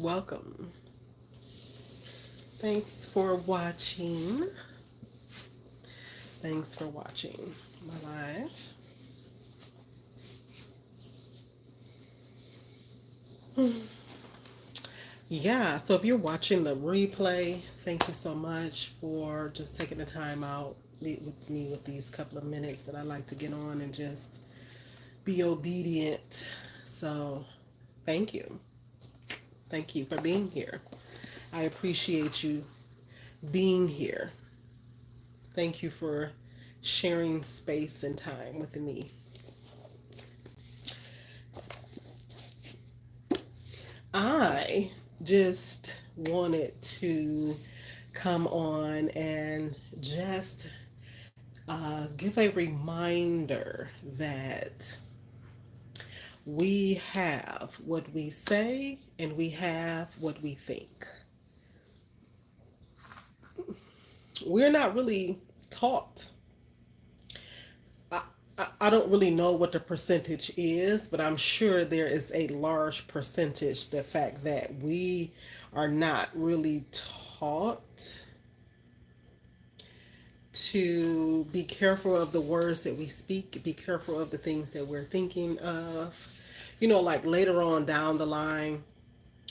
Welcome. Thanks for watching. Thanks for watching my live. Yeah, so if you're watching the replay, thank you so much for just taking the time out with me with these couple of minutes that I like to get on and just be obedient. So, thank you. Thank you for being here. I appreciate you being here. Thank you for sharing space and time with me. I just wanted to come on and just give a reminder that we have what we say and we have what we think. We're not really taught. I don't really know what the percentage is, but I'm sure there is a large percentage the fact that we are not really taught to be careful of the words that we speak, be careful of the things that we're thinking of. Like later on down the line,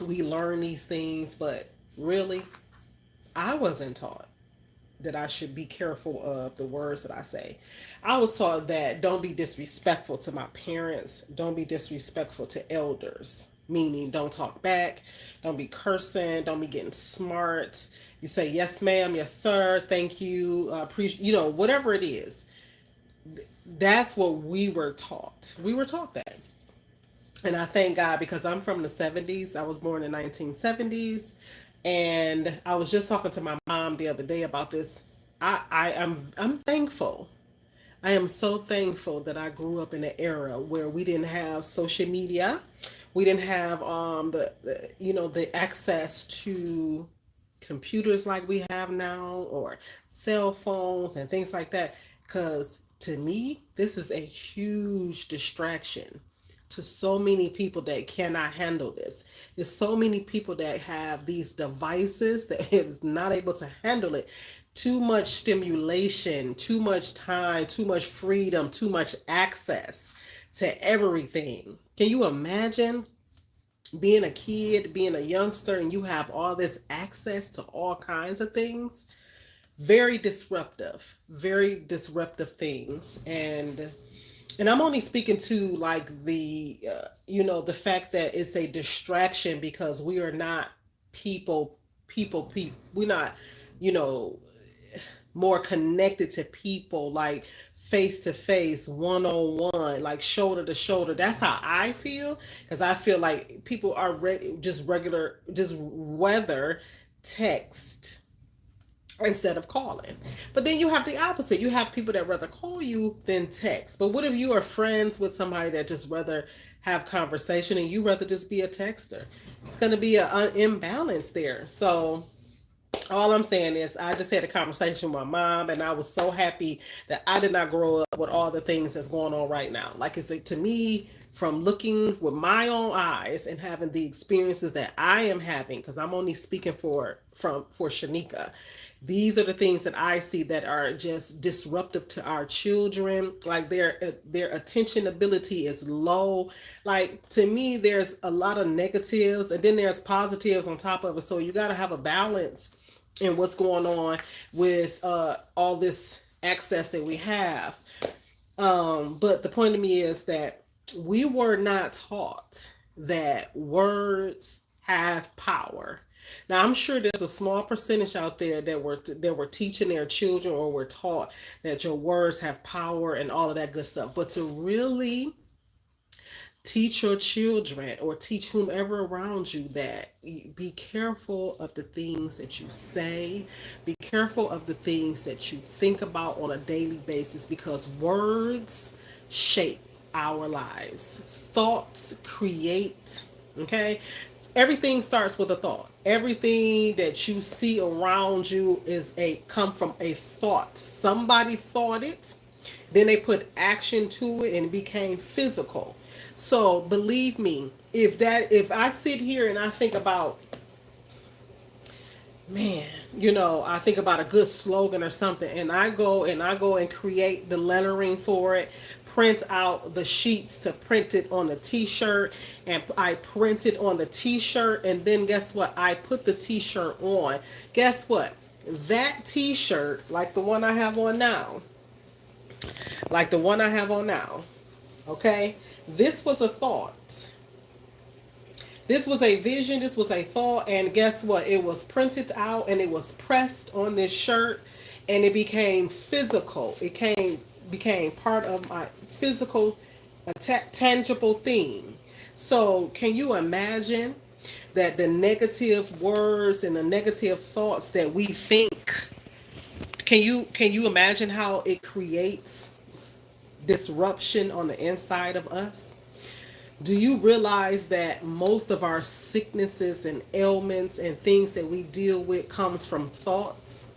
we learn these things, but really, I wasn't taught that I should be careful of the words that I say. I was taught that don't be disrespectful to my parents, don't be disrespectful to elders, meaning don't talk back, don't be cursing, don't be getting smart. You say yes ma'am, yes sir, thank you, appreciate, whatever it is. That's what we were taught. We were taught that. And I thank God because I'm from the 70s. I was born in 1970s. And I was just talking to my mom the other day about this. I'm thankful. I am so thankful that I grew up in an era where we didn't have social media. We didn't have the access to computers like we have now, or cell phones and things like that. Because to me, this is a huge distraction to so many people that cannot handle this. There's so many people that have these devices that is not able to handle it. Too much stimulation, too much time, too much freedom, too much access to everything. Can you imagine being a kid, being a youngster, and you have all this access to all kinds of things? Very disruptive things. And I'm only speaking to like the fact that it's a distraction because we are not people. We're not, you know, more connected to people like face to face, one on one, like shoulder to shoulder. That's how I feel because I feel like people are just regular, just weather text instead of calling. But then you have the opposite. You have people that rather call you than text. But what if you are friends with somebody that just rather have conversation and you rather just be a texter? It's going to be an imbalance there. So all I'm saying is I just had a conversation with my mom and I was so happy that I did not grow up with all the things that's going on right now. Like it's to me, from looking with my own eyes and having the experiences that I am having, because I'm only speaking for Shanicka. These are the things that I see that are just disruptive to our children. Like their attention ability is low. Like to me, there's a lot of negatives and then there's positives on top of it. So you got to have a balance in what's going on with all this access that we have. But the point of me is that we were not taught that words have power. Now I'm sure there's a small percentage out there that were teaching their children or were taught that your words have power and all of that good stuff. But to really teach your children or teach whomever around you that be careful of the things that you say, be careful of the things that you think about on a daily basis because words shape our lives. Thoughts create, okay? Everything starts with a thought. Everything that you see around you is a come from a thought. Somebody thought it, Then they put action to it and it became physical. So believe me, if I sit here and I think about, man, I think about a good slogan or something, and I go and create the lettering for it, print out the sheets to print it on a t-shirt, and I print it on the t-shirt, and then guess what? I put the t-shirt on. Guess what? That t-shirt, like the one I have on now, like the one I have on now, okay? This was a thought. This was a vision, this was a thought, and guess what? It was printed out and it was pressed on this shirt, and it became physical. It became part of my physical, tangible thing. So, can you imagine that the negative words and the negative thoughts that we think, can you imagine how it creates disruption on the inside of us? Do you realize that most of our sicknesses and ailments and things that we deal with comes from thoughts?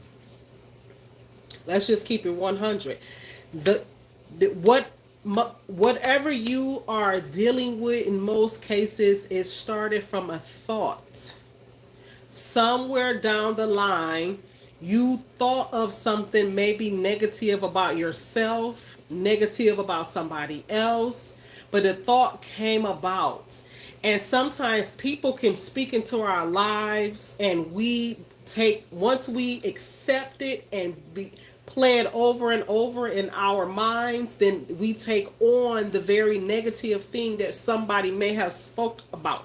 Let's just keep it 100. The, the what Whatever you are dealing with in most cases is started from a thought. Somewhere down the line, you thought of something maybe negative about yourself, negative about somebody else, but the thought came about. And sometimes people can speak into our lives, and once we accept it and play it over and over in our minds, then we take on the very negative thing that somebody may have spoke about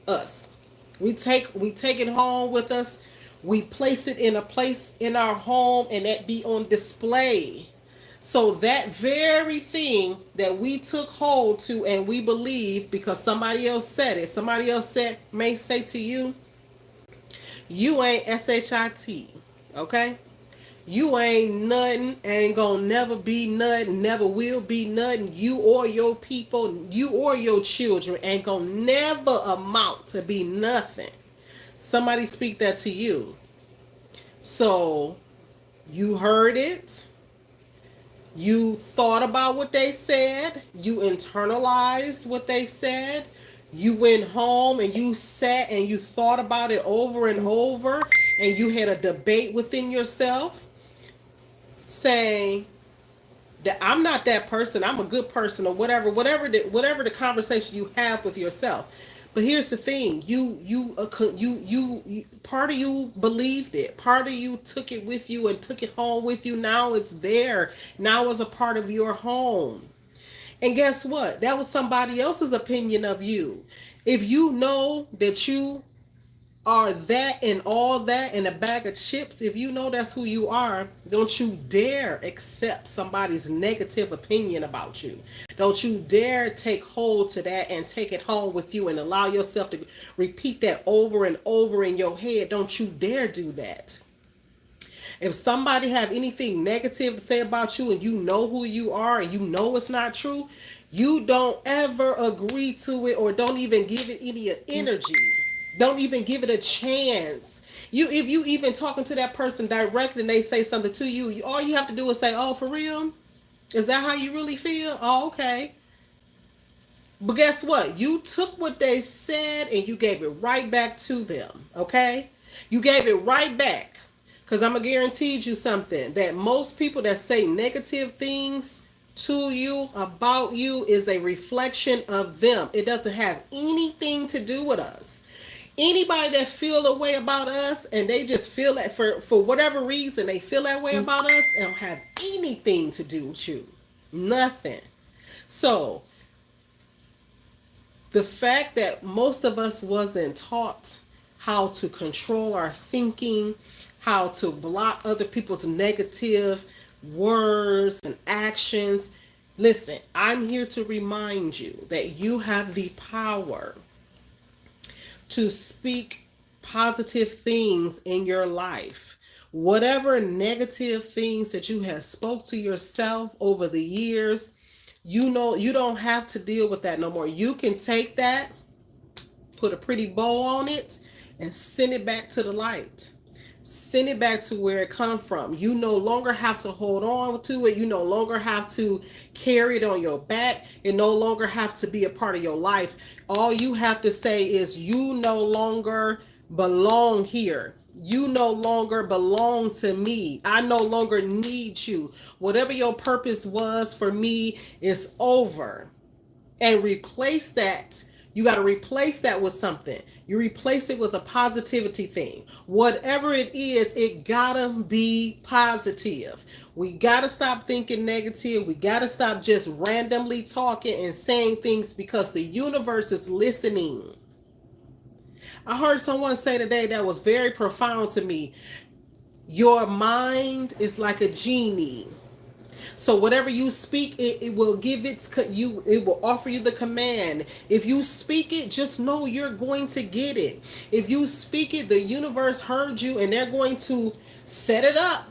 us. We take it home with us. We place it in a place in our home, and that be on display. So that very thing that we took hold to and we believe because somebody else said it, somebody else may say to you, you ain't shit, okay? You ain't nothing, ain't gonna never be nothing, never will be nothing. You or your people, you or your children ain't gonna never amount to be nothing. Somebody speak that to you. So you heard it. You thought about what they said. You internalized what they said. You went home and you sat and you thought about it over and over. And you had a debate within yourself saying that I'm not that person. I'm a good person, or whatever the conversation you have with yourself. But here's the thing: you part of you believed it. Part of you took it with you and took it home with you. Now it's there. Now it's a part of your home. And guess what? That was somebody else's opinion of you. If you know that you are that and all that in a bag of chips, if you know that's who you are, don't you dare accept somebody's negative opinion about you. Don't you dare take hold to that and take it home with you and allow yourself to repeat that over and over in your head. Don't you dare do that. If somebody have anything negative to say about you and you know who you are and you know it's not true, you don't ever agree to it, or don't even give it any energy. Don't even give it a chance. If you even talking to that person direct and they say something to you, all you have to do is say, "Oh, for real? Is that how you really feel? Oh, okay." But guess what? You took what they said and you gave it right back to them. Okay? You gave it right back. Because I'm going to guarantee you something, that most people that say negative things to you, about you, is a reflection of them. It doesn't have anything to do with us. Anybody that feel a way about us and they just feel that for whatever reason they feel that way about us, they don't have anything to do with you. Nothing. So the fact that most of us wasn't taught how to control our thinking, how to block other people's negative words and actions. Listen, I'm here to remind you that you have the power to speak positive things in your life. Whatever negative things that you have spoke to yourself over the years, you don't have to deal with that no more. You can take that, put a pretty bow on it, and send it back to the light. Send it back to where it come from. You no longer have to hold on to it. You no longer have to carry it on your back. It no longer have to be a part of your life. All you have to say is you no longer belong here. You no longer belong to me. I no longer need you. Whatever your purpose was for me is over. And replace that. You got to replace that with something. You replace it with a positivity thing. Whatever it is, it gotta be positive. We gotta stop thinking negative. We gotta stop just randomly talking and saying things because the universe is listening. I heard someone say today that was very profound to me. Your mind is like a genie. So whatever you speak, it will give you. It will offer you the command. If you speak it, just know you're going to get it. If you speak it, the universe heard you, and they're going to set it up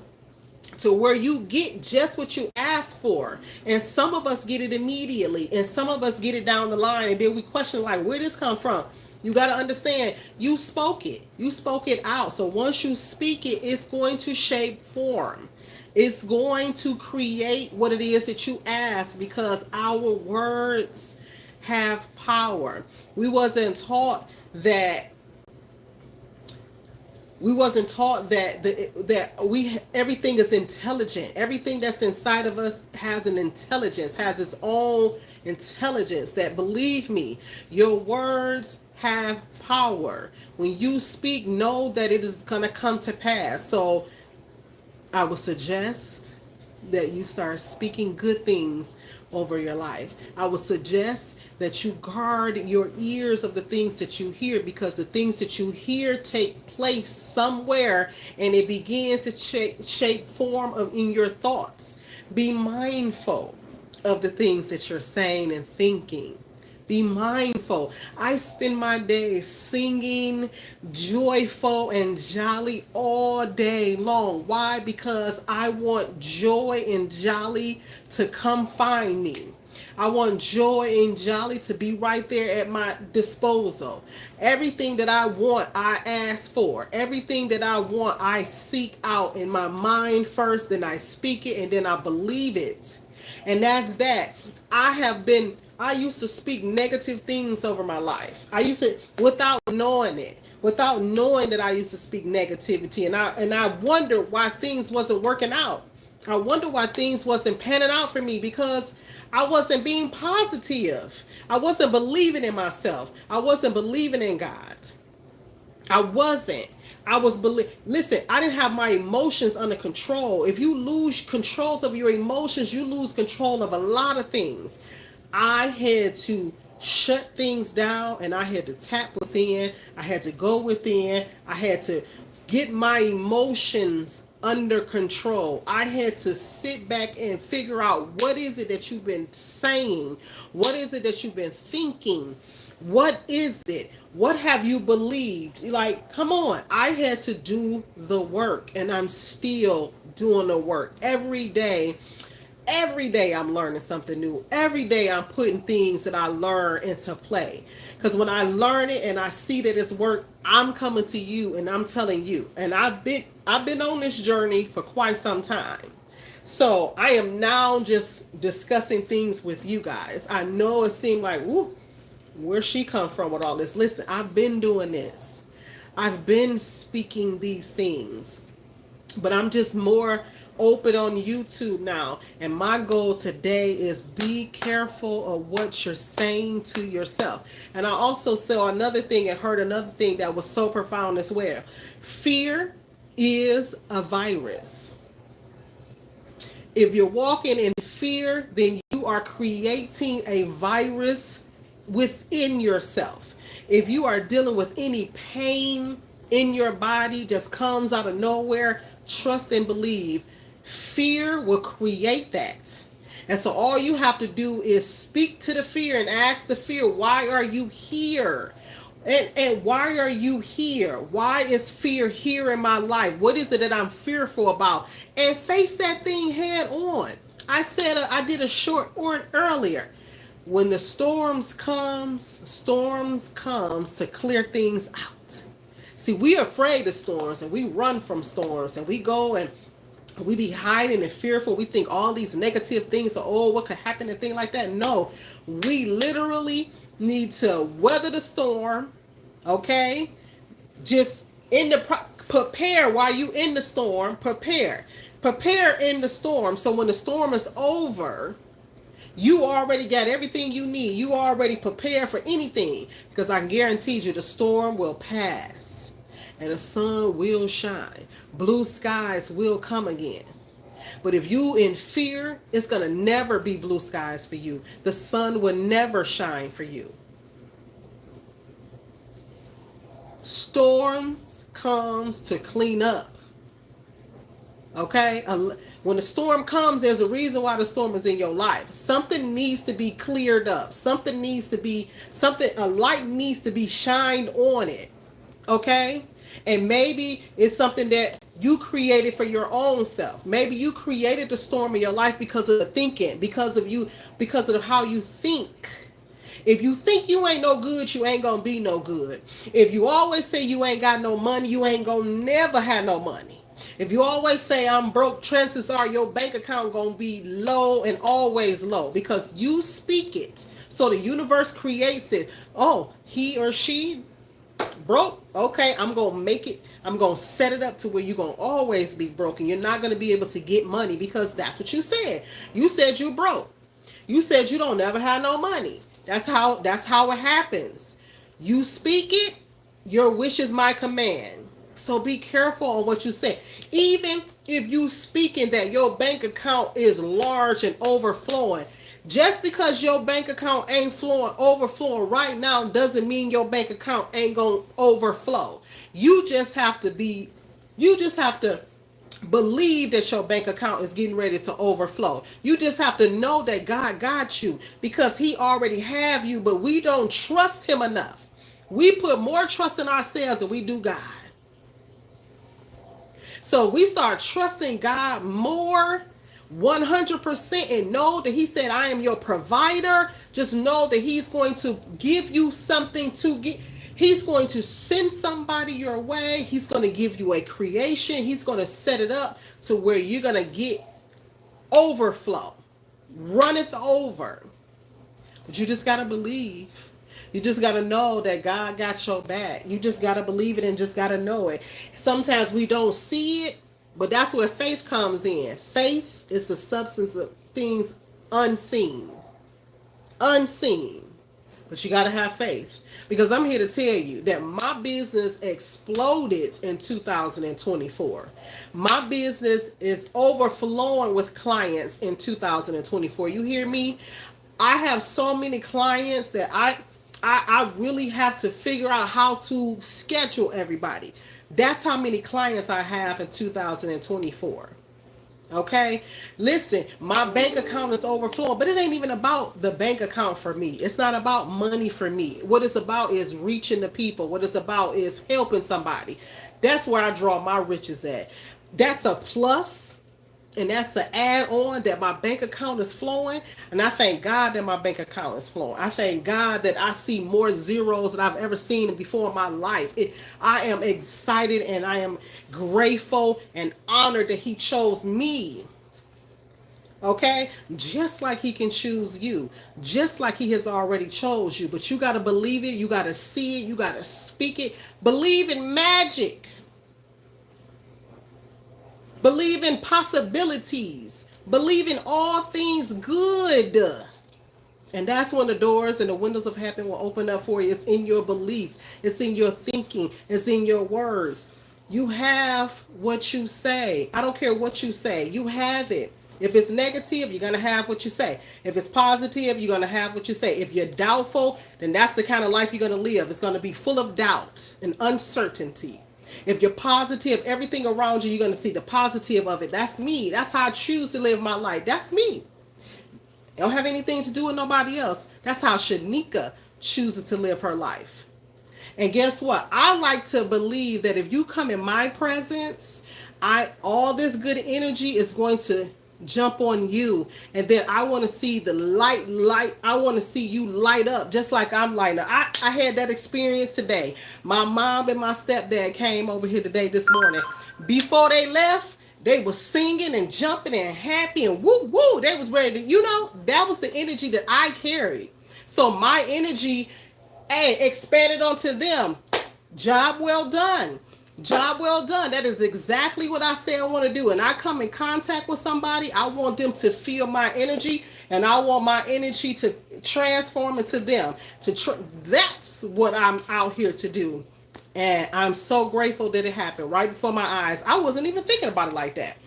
to where you get just what you asked for. And some of us get it immediately, and some of us get it down the line, and then we question like, where did this come from? You got to understand, you spoke it. You spoke it out. So once you speak it, it's going to shape form. It's going to create what it is that you ask because our words have power. We wasn't taught that everything is intelligent. Everything that's inside of us has an intelligence, has its own intelligence. That, believe me, your words have power. When you speak, know that it is going to come to pass. So I would suggest that you start speaking good things over your life. I would suggest that you guard your ears of the things that you hear, because the things that you hear take place somewhere and it begins to shape form in your thoughts. Be mindful of the things that you're saying and thinking. Be mindful. I spend my days singing joyful and jolly all day long. Why? Because I want joy and jolly to come find me. I want joy and jolly to be right there at my disposal. Everything that I want, I ask for. Everything that I want, I seek out in my mind first, then I speak it, and then I believe it. And that's that. I used to speak negative things over my life. I used to, without knowing it, without knowing that I used to speak negativity. And I wondered why things wasn't working out. I wonder why things wasn't panning out for me, because I wasn't being positive. I wasn't believing in myself. I wasn't believing in God. I wasn't. Listen, I didn't have my emotions under control. If you lose controls of your emotions, you lose control of a lot of things. I had to shut things down, and I had to tap within. I had to go within. I had to get my emotions under control. I had to sit back and figure out, what is it that you've been saying? What is it that you've been thinking? What is it? What have you believed? Like, come on. I had to do the work, and I'm still doing the work every day. Every day I'm learning something new. Every day I'm putting things that I learn into play. Because when I learn it and I see that it's work, I'm coming to you and I'm telling you. And I've been on this journey for quite some time. So I am now just discussing things with you guys. I know it seemed like, woo, where she come from with all this. Listen, I've been doing this. I've been speaking these things. But I'm just more open on YouTube now. And my goal today is be careful of what you're saying to yourself. And I also saw another thing and heard another thing that was so profound as well. Fear is a virus. If you're walking in fear, then you are creating a virus within yourself. If you are dealing with any pain in your body, just comes out of nowhere, trust and believe, fear will create that. And so all you have to do is speak to the fear and ask the fear, why are you here? And why are you here? Why is fear here in my life? What is it that I'm fearful about? And face that thing head on. I did a short word earlier. When the storms comes to clear things out. See, we are afraid of storms and we run from storms and we go and we be hiding and fearful. We think all these negative things are, oh, what could happen and things like that. No, we literally need to weather the storm, okay? Just prepare while you in the storm. Prepare in the storm. So when the storm is over, you already got everything you need. You already prepared for anything. Because I guarantee you the storm will pass. And the sun will shine. Blue skies will come again. But if you in fear, it's going to never be blue skies for you. The sun will never shine for you. Storms comes to clean up. Okay? When the storm comes, there's a reason why the storm is in your life. Something needs to be cleared up. A light needs to be shined on it. Okay? And maybe it's something that you created for your own self. Maybe you created the storm in your life because of the thinking, because of how you think. If you think you ain't no good, you ain't gonna be no good. If you always say you ain't got no money, you ain't gonna never have no money. If you always say I'm broke, chances are your bank account gonna be low and always low because you speak it. So the universe creates it. Oh, he or she broke. Okay, I'm gonna make it. I'm gonna set it up to where you're gonna always be broken. You're not gonna be able to get money because that's what you said. You said you broke. You said you don't never have no money. That's how it happens. You speak it, your wish is my command. So be careful on what you say. Even if you speaking that your bank account is large and overflowing, just because your bank account ain't overflowing right now doesn't mean your bank account ain't gonna overflow. You just have to believe that your bank account is getting ready to overflow. You just have to know that God got you because he already have you, but we don't trust him enough. We put more trust in ourselves than we do God. So we start trusting God more 100% and know that he said, I am your provider. Just know that he's going to give you something to get. He's going to send somebody your way. He's going to give you a creation. He's going to set it up to where you're going to get overflow. Runneth over. But you just got to believe. You just got to know that God got your back. You just got to believe it and just got to know it. Sometimes we don't see it, but that's where faith comes in. Faith is the substance of things unseen. Unseen. But you got to have faith. Because I'm here to tell you that my business exploded in 2024. My business is overflowing with clients in 2024. You hear me? I have so many clients that I really have to figure out how to schedule everybody. That's how many clients I have in 2024. Okay, listen, my bank account is overflowing, but it ain't even about the bank account for me. It's not about money for me. What it's about is reaching the people. What it's about is helping somebody. That's where I draw my riches at. That's a plus. And that's the add-on that my bank account is flowing. And I thank God that my bank account is flowing. I thank God that I see more zeros than I've ever seen before in my life. I am excited and I am grateful and honored that he chose me. Okay? Just like he can choose you. Just like he has already chose you. But you got to believe it. You got to see it. You got to speak it. Believe in magic. Believe in possibilities. Believe in all things good. And that's when the doors and the windows of heaven will open up for you. It's in your belief. It's in your thinking. It's in your words. You have what you say. I don't care what you say. You have it. If it's negative, you're going to have what you say. If it's positive, you're going to have what you say. If you're doubtful, then that's the kind of life you're going to live. It's going to be full of doubt and uncertainty. If you're positive, everything around you, you're going to see the positive of it. That's me. That's how I choose to live my life. That's me. It don't have anything to do with nobody else. That's how Shanicka chooses to live her life. And guess what? I like to believe that if you come in my presence, all this good energy is going to jump on you, and then I want to see the light. I want to see you light up just like I'm lighting up. I had that experience today. My mom and my stepdad came over here today this morning. Before they left, they was singing and jumping and happy and woo woo. They was ready to, that was the energy that I carried. So my energy, hey, expanded onto them. Job well done. Job well done. That is exactly what I say I want to do. And I come in contact with somebody, I want them to feel my energy, and I want my energy to transform into them. That's what I'm out here to do. And I'm so grateful that it happened right before my eyes. I wasn't even thinking about it like that.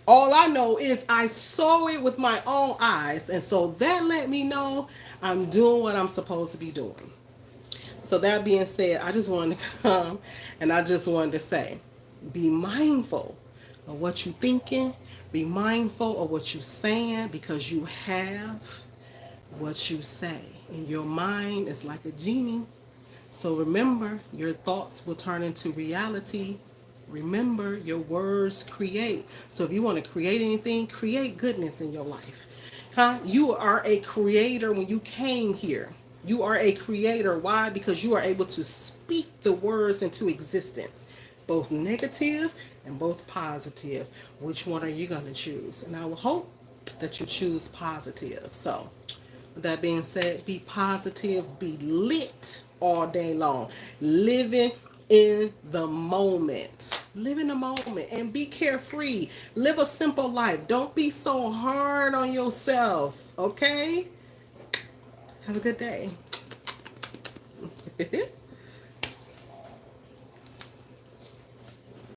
All I know is I saw it with my own eyes. And so that let me know I'm doing what I'm supposed to be doing. So that being said, I just wanted to come and I just wanted to say, be mindful of what you're thinking. Be mindful of what you're saying, because you have what you say. And your mind is like a genie. So remember, your thoughts will turn into reality. Remember, your words create. So if you want to create anything, create goodness in your life. You are a creator when you came here. You are a creator. Why? Because you are able to speak the words into existence, both negative and both positive. Which one are you going to choose? And I will hope that you choose positive. So with that being said, be positive, be lit all day long. Living in the moment. Live in the moment and be carefree. Live a simple life. Don't be so hard on yourself. Okay? Have a good day.